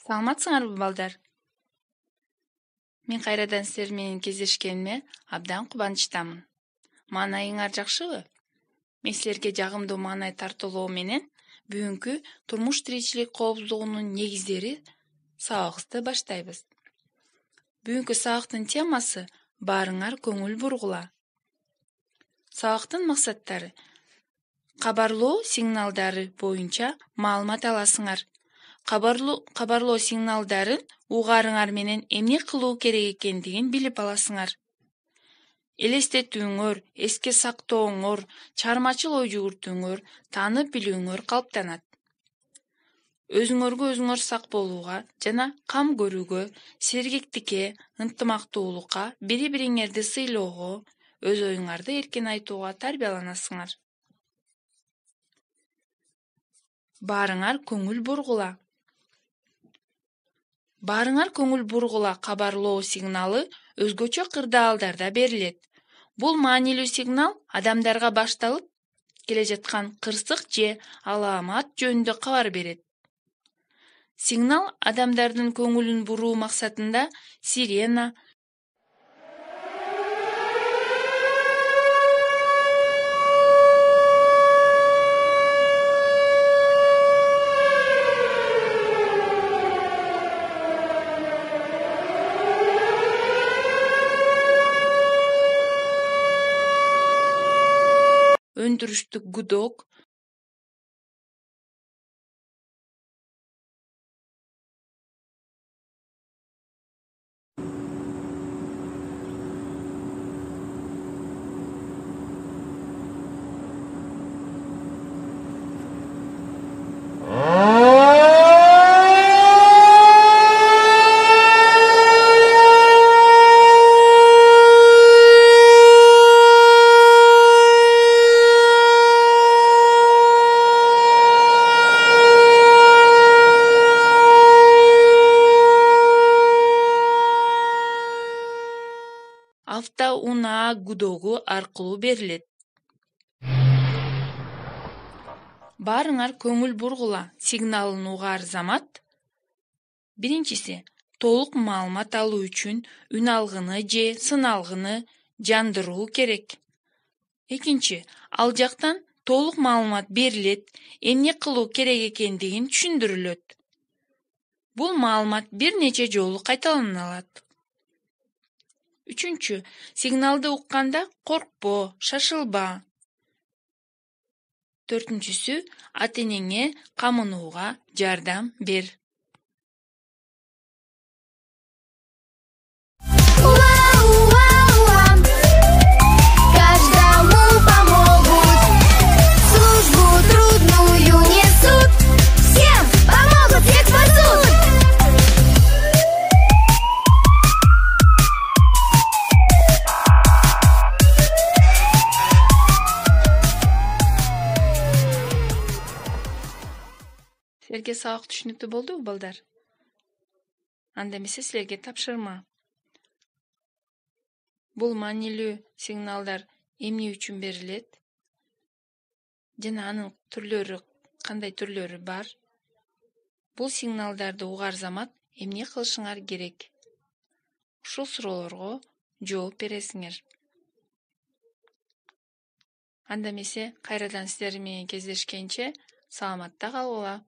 Саламатсыңарбы, балдар? Мен кайрадан силер менен кездешкениме абдан кубанычтамын. Маанайыңар жакшыбы? Мен силерге жагымдуу маанай тартуулоо менен бүгүнкү турмуш тиричилик коопсуздугунун негиздери сабагыбызды баштайбыз. Бүгүнкү сабактын темасы баарыңар көңүл бургула. Сабактын максаттары: кабарлоо сигналдары боюнча маалымат аласыңар. Кабарлоо сигналдарын угарыңар менен эмне кылуу керек экендигин билип аласыңар. Элестетүүңөр, эске сактооңор, чыгармачыл ой жүгүртүүңөр, таанып билүүңөр калыптанат. Өзүңөргө өзүңөр сак болууга жана кам көрүүгө, сергектикке, ынтымактуулукка, бири-бириңерди сыйлоого, өз оюңарды эркен айтууга тарбияланасыңар. Баарыңар көңүл бургула. Баарыңар көңүл бургула кабарлоо сигналы өзгөчө кырдаалдарда берилет. Бул маанилүү сигнал адамдарга башталып келе жаткан кырсык же алаамат жөнүндө кабар берет. Сигнал адамдардын көңүлүн буруу максатында сирена, өндүрүштүк гудок, автоунаа гудогу аркылуу берилет. Баарыңар көңүл бургула сигналын угаар замат. Биринчиси, толук маалымат алуу үчүн үн алгыны же сын алгыны жандыруу керек. Экинчи, ал жактан толук маалымат берилет, эмне кылуу керек экендигин түшүндүрүлөт. Бул маалымат бир нече жолу кайталана алат. Үчүнчү, сигналды укканда коркпо, шашылба. Төртүнчүсү, ата-энеңе камынууга жардам бер. Каждому помогут, службу трудную несут, всем помогут, всех спасут. Силерге сабак түшүнүктүү болдубу, балдар? Анда эмесе силерге тапшырма. Бул маанилүү сигналдар эмне үчүн берилет? Жана анын кандай түрлөрү бар? Бул сигналдарды угаар замат эмне кылышыңар керек? Ушул суроолорго жооп бересиңер. Анда эмесе кайрадан силер менен кездешкенче саламатта калгыла.